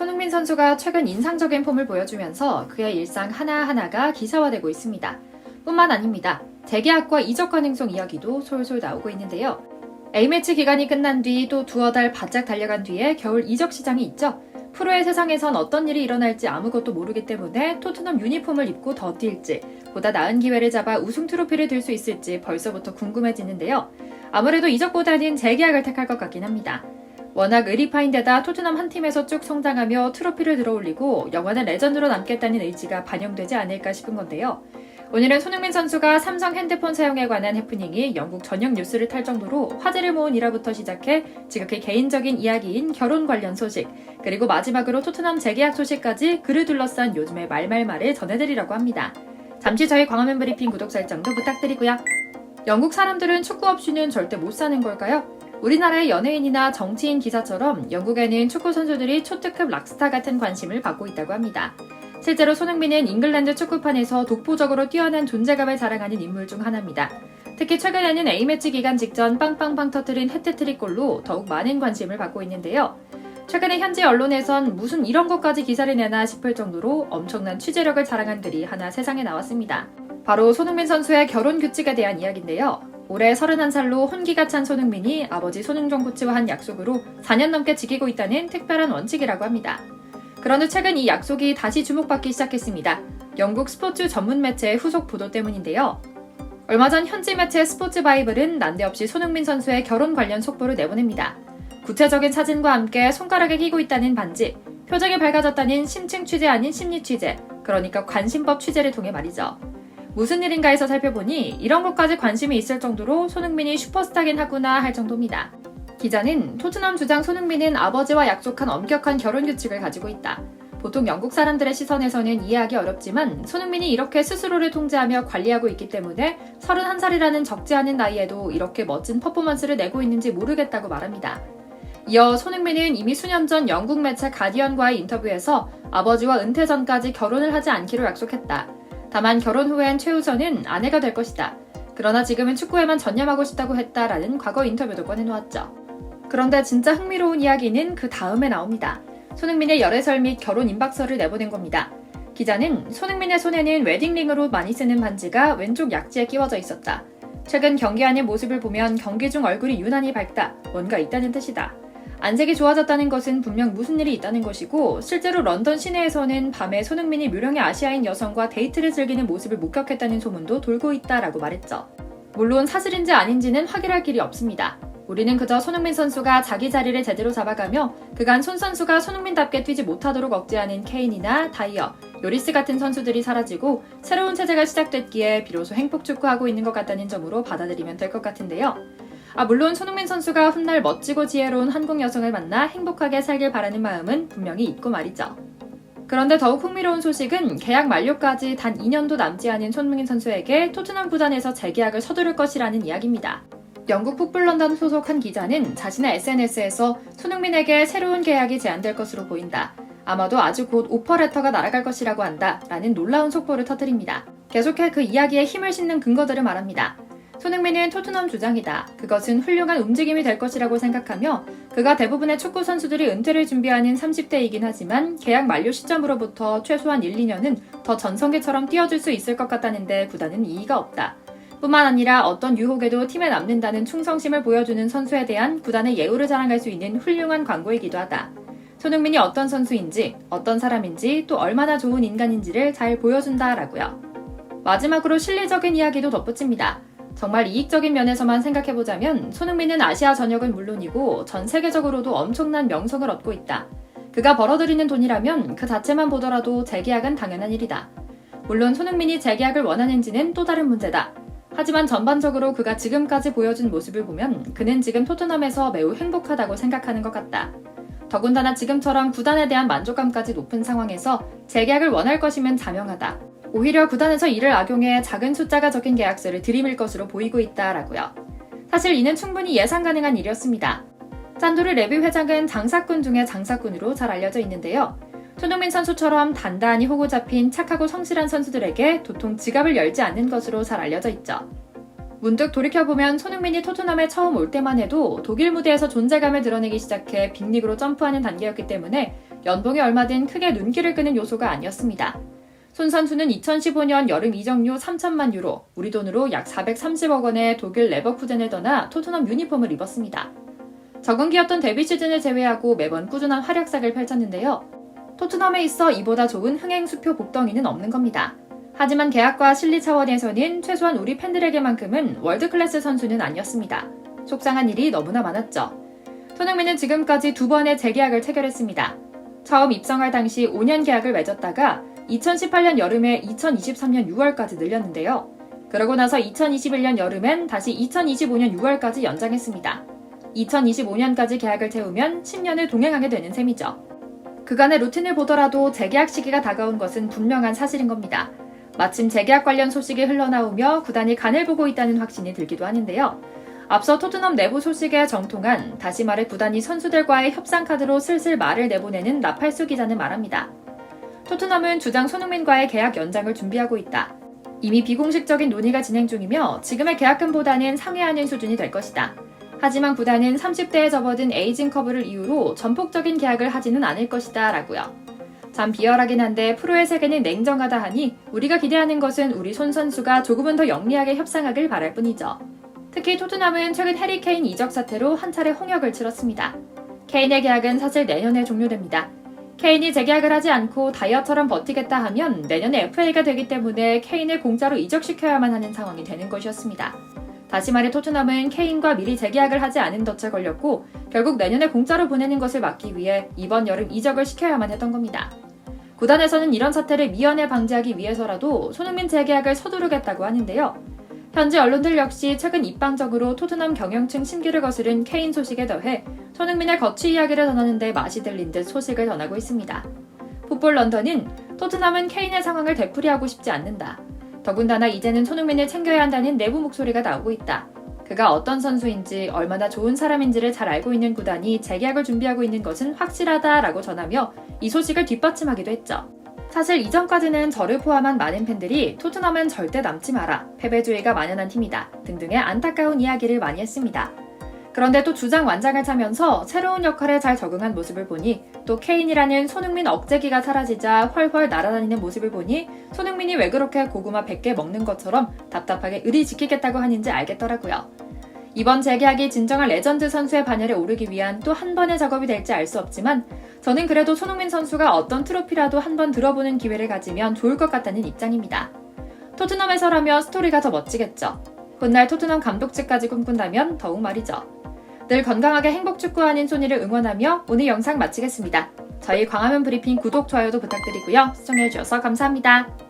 손흥민 선수가 최근 인상적인 폼을 보여주면서 그의 일상 하나하나가 기사화되고 있습니다. 뿐만 아닙니다. 재계약과 이적 가능성 이야기도 솔솔 나오고 있는데요. A매치 기간이 끝난 뒤 또 두어 달 바짝 달려간 뒤에 겨울 이적 시장이 있죠. 프로의 세상에선 어떤 일이 일어날지 아무것도 모르기 때문에 토트넘 유니폼을 입고 더 뛸지, 보다 나은 기회를 잡아 우승 트로피를 들 수 있을지 벌써부터 궁금해지는데요. 아무래도 이적보다는 재계약을 택할 것 같긴 합니다. 워낙 의리파인 데다 토트넘 한 팀에서 쭉 성장하며 트로피를 들어올리고 영원한 레전드로 남겠다는 의지가 반영되지 않을까 싶은 건데요. 오늘은 손흥민 선수가 삼성 핸드폰 사용에 관한 해프닝이 영국 전역 뉴스를 탈 정도로 화제를 모은 일화부터 시작해 지극히 개인적인 이야기인 결혼 관련 소식, 그리고 마지막으로 토트넘 재계약 소식까지 그를 둘러싼 요즘의 말말말을 전해드리려고 합니다. 잠시 저희 광화문 브리핑 구독 설정도 부탁드리고요. 영국 사람들은 축구 없이는 절대 못 사는 걸까요? 우리나라의 연예인이나 정치인 기사처럼 영국에는 축구 선수들이 초특급 락스타 같은 관심을 받고 있다고 합니다. 실제로 손흥민은 잉글랜드 축구판에서 독보적으로 뛰어난 존재감을 자랑하는 인물 중 하나입니다. 특히 최근에는 A매치 기간 직전 빵빵빵 터뜨린 해트트릭 골로 더욱 많은 관심을 받고 있는데요. 최근에 현지 언론에선 무슨 이런 것까지 기사를 내나 싶을 정도로 엄청난 취재력을 자랑한 글이 하나 세상에 나왔습니다. 바로 손흥민 선수의 결혼 규칙에 대한 이야기인데요. 올해 31살로 혼기가 찬 손흥민이 아버지 손흥정 코치와 한 약속으로 4년 넘게 지키고 있다는 특별한 원칙이라고 합니다. 그런데 최근 이 약속이 다시 주목받기 시작했습니다. 영국 스포츠 전문 매체의 후속 보도 때문인데요. 얼마 전 현지 매체 스포츠 바이블은 난데없이 손흥민 선수의 결혼 관련 속보를 내보냅니다. 구체적인 사진과 함께 손가락에 끼고 있다는 반지, 표정이 밝아졌다는 심층 취재 아닌 심리 취재, 그러니까 관심법 취재를 통해 말이죠. 무슨 일인가 해서 살펴보니 이런 것까지 관심이 있을 정도로 손흥민이 슈퍼스타긴 하구나 할 정도입니다. 기자는 토트넘 주장 손흥민은 아버지와 약속한 엄격한 결혼 규칙을 가지고 있다. 보통 영국 사람들의 시선에서는 이해하기 어렵지만 손흥민이 이렇게 스스로를 통제하며 관리하고 있기 때문에 31살이라는 적지 않은 나이에도 이렇게 멋진 퍼포먼스를 내고 있는지 모르겠다고 말합니다. 이어 손흥민은 이미 수년 전 영국 매체 가디언과의 인터뷰에서 아버지와 은퇴 전까지 결혼을 하지 않기로 약속했다. 다만 결혼 후엔 최우선은 아내가 될 것이다. 그러나 지금은 축구에만 전념하고 싶다고 했다라는 과거 인터뷰도 꺼내놓았죠. 그런데 진짜 흥미로운 이야기는 그 다음에 나옵니다. 손흥민의 열애설 및 결혼 임박서를 내보낸 겁니다. 기자는 손흥민의 손에는 웨딩링으로 많이 쓰는 반지가 왼쪽 약지에 끼워져 있었다. 최근 경기하는 모습을 보면 경기 중 얼굴이 유난히 밝다. 뭔가 있다는 뜻이다. 안색이 좋아졌다는 것은 분명 무슨 일이 있다는 것이고, 실제로 런던 시내에서는 밤에 손흥민이 묘령의 아시아인 여성과 데이트를 즐기는 모습을 목격했다는 소문도 돌고 있다라고 말했죠. 물론 사실인지 아닌지는 확인할 길이 없습니다. 우리는 그저 손흥민 선수가 자기 자리를 제대로 잡아가며 그간 손 선수가 손흥민답게 뛰지 못하도록 억제하는 케인이나 다이어, 요리스 같은 선수들이 사라지고 새로운 체제가 시작됐기에 비로소 행복축구하고 있는 것 같다는 점으로 받아들이면 될 것 같은데요. 물론 손흥민 선수가 훗날 멋지고 지혜로운 한국 여성을 만나 행복하게 살길 바라는 마음은 분명히 있고 말이죠. 그런데 더욱 흥미로운 소식은 계약 만료까지 단 2년도 남지 않은 손흥민 선수에게 토트넘 구단에서 재계약을 서두를 것이라는 이야기입니다. 영국 풋볼런던 소속 한 기자는 자신의 SNS에서 손흥민에게 새로운 계약이 제안될 것으로 보인다. 아마도 아주 곧 오퍼레터가 날아갈 것이라고 한다. 라는 놀라운 속보를 터뜨립니다. 계속해 그 이야기에 힘을 싣는 근거들을 말합니다. 손흥민은 토트넘 주장이다. 그것은 훌륭한 움직임이 될 것이라고 생각하며 그가 대부분의 축구 선수들이 은퇴를 준비하는 30대이긴 하지만 계약 만료 시점으로부터 최소한 1, 2년은 더 전성기처럼 뛰어줄 수 있을 것 같다는데 구단은 이의가 없다. 뿐만 아니라 어떤 유혹에도 팀에 남는다는 충성심을 보여주는 선수에 대한 구단의 예우를 자랑할 수 있는 훌륭한 광고이기도 하다. 손흥민이 어떤 선수인지, 어떤 사람인지, 또 얼마나 좋은 인간인지를 잘 보여준다라고요. 마지막으로 실리적인 이야기도 덧붙입니다. 정말 이익적인 면에서만 생각해보자면 손흥민은 아시아 전역은 물론이고 전 세계적으로도 엄청난 명성을 얻고 있다. 그가 벌어들이는 돈이라면 그 자체만 보더라도 재계약은 당연한 일이다. 물론 손흥민이 재계약을 원하는지는 또 다른 문제다. 하지만 전반적으로 그가 지금까지 보여준 모습을 보면 그는 지금 토트넘에서 매우 행복하다고 생각하는 것 같다. 더군다나 지금처럼 구단에 대한 만족감까지 높은 상황에서 재계약을 원할 것이면 자명하다. 오히려 구단에서 이를 악용해 작은 숫자가 적힌 계약서를 들이밀 것으로 보이고 있다라고요. 사실 이는 충분히 예상 가능한 일이었습니다. 짠도르 레비 회장은 장사꾼 중에 장사꾼으로 잘 알려져 있는데요. 손흥민 선수처럼 단단히 호구 잡힌 착하고 성실한 선수들에게 도통 지갑을 열지 않는 것으로 잘 알려져 있죠. 문득 돌이켜보면 손흥민이 토트넘에 처음 올 때만 해도 독일 무대에서 존재감을 드러내기 시작해 빅리그로 점프하는 단계였기 때문에 연봉이 얼마든 크게 눈길을 끄는 요소가 아니었습니다. 손 선수는 2015년 여름 이적료 3천만 유로, 우리 돈으로 약 430억 원의 독일 레버쿠젠을 떠나 토트넘 유니폼을 입었습니다. 적응기였던 데뷔 시즌을 제외하고 매번 꾸준한 활약상을 펼쳤는데요. 토트넘에 있어 이보다 좋은 흥행 수표 복덩이는 없는 겁니다. 하지만 계약과 실리 차원에서는 최소한 우리 팬들에게만큼은 월드클래스 선수는 아니었습니다. 속상한 일이 너무나 많았죠. 손흥민은 지금까지 2번의 재계약을 체결했습니다. 처음 입성할 당시 5년 계약을 맺었다가 2018년 여름에 2023년 6월까지 늘렸는데요. 그러고 나서 2021년 여름엔 다시 2025년 6월까지 연장했습니다. 2025년까지 계약을 채우면 10년을 동행하게 되는 셈이죠. 그간의 루틴을 보더라도 재계약 시기가 다가온 것은 분명한 사실인 겁니다. 마침 재계약 관련 소식이 흘러나오며 구단이 간을 보고 있다는 확신이 들기도 하는데요. 앞서 토트넘 내부 소식에 정통한, 다시 말해 구단이 선수들과의 협상 카드로 슬슬 말을 내보내는 나팔수 기자는 말합니다. 토트넘은 주장 손흥민과의 계약 연장을 준비하고 있다. 이미 비공식적인 논의가 진행 중이며 지금의 계약금보다는 상회하는 수준이 될 것이다. 하지만 구단은 30대에 접어든 에이징 커브를 이유로 전폭적인 계약을 하지는 않을 것이다 라고요. 참 비열하긴 한데 프로의 세계는 냉정하다 하니 우리가 기대하는 것은 우리 손 선수가 조금은 더 영리하게 협상하길 바랄 뿐이죠. 특히 토트넘은 최근 해리 케인 이적 사태로 한 차례 홍역을 치렀습니다. 케인의 계약은 사실 내년에 종료됩니다. 케인이 재계약을 하지 않고 다이어처럼 버티겠다 하면 내년에 FA가 되기 때문에 케인을 공짜로 이적시켜야만 하는 상황이 되는 것이었습니다. 다시 말해 토트넘은 케인과 미리 재계약을 하지 않은 덫에 걸렸고 결국 내년에 공짜로 보내는 것을 막기 위해 이번 여름 이적을 시켜야만 했던 겁니다. 구단에서는 이런 사태를 미연에 방지하기 위해서라도 손흥민 재계약을 서두르겠다고 하는데요. 현지 언론들 역시 최근 입방적으로 토트넘 경영층 심기를 거스른 케인 소식에 더해 손흥민의 거취 이야기를 전하는데 맛이 들린 듯 소식을 전하고 있습니다. 풋볼 런던은 토트넘은 케인의 상황을 되풀이하고 싶지 않는다. 더군다나 이제는 손흥민을 챙겨야 한다는 내부 목소리가 나오고 있다. 그가 어떤 선수인지 얼마나 좋은 사람인지를 잘 알고 있는 구단이 재계약을 준비하고 있는 것은 확실하다라고 전하며 이 소식을 뒷받침하기도 했죠. 사실 이전까지는 저를 포함한 많은 팬들이 토트넘은 절대 남지 마라, 패배주의가 만연한 팀이다 등등의 안타까운 이야기를 많이 했습니다. 그런데 또 주장 완장을 차면서 새로운 역할에 잘 적응한 모습을 보니 또 케인이라는 손흥민 억제기가 사라지자 훨훨 날아다니는 모습을 보니 손흥민이 왜 그렇게 고구마 100개 먹는 것처럼 답답하게 의리 지키겠다고 하는지 알겠더라고요. 이번 재계약이 진정한 레전드 선수의 반열에 오르기 위한 또 한 번의 작업이 될지 알 수 없지만 저는 그래도 손흥민 선수가 어떤 트로피라도 한 번 들어보는 기회를 가지면 좋을 것 같다는 입장입니다. 토트넘에서라면 스토리가 더 멋지겠죠. 훗날 토트넘 감독직까지 꿈꾼다면 더욱 말이죠. 늘 건강하게 행복 축구하는 소니를 응원하며 오늘 영상 마치겠습니다. 저희 광화문 브리핑 구독, 좋아요도 부탁드리고요. 시청해주셔서 감사합니다.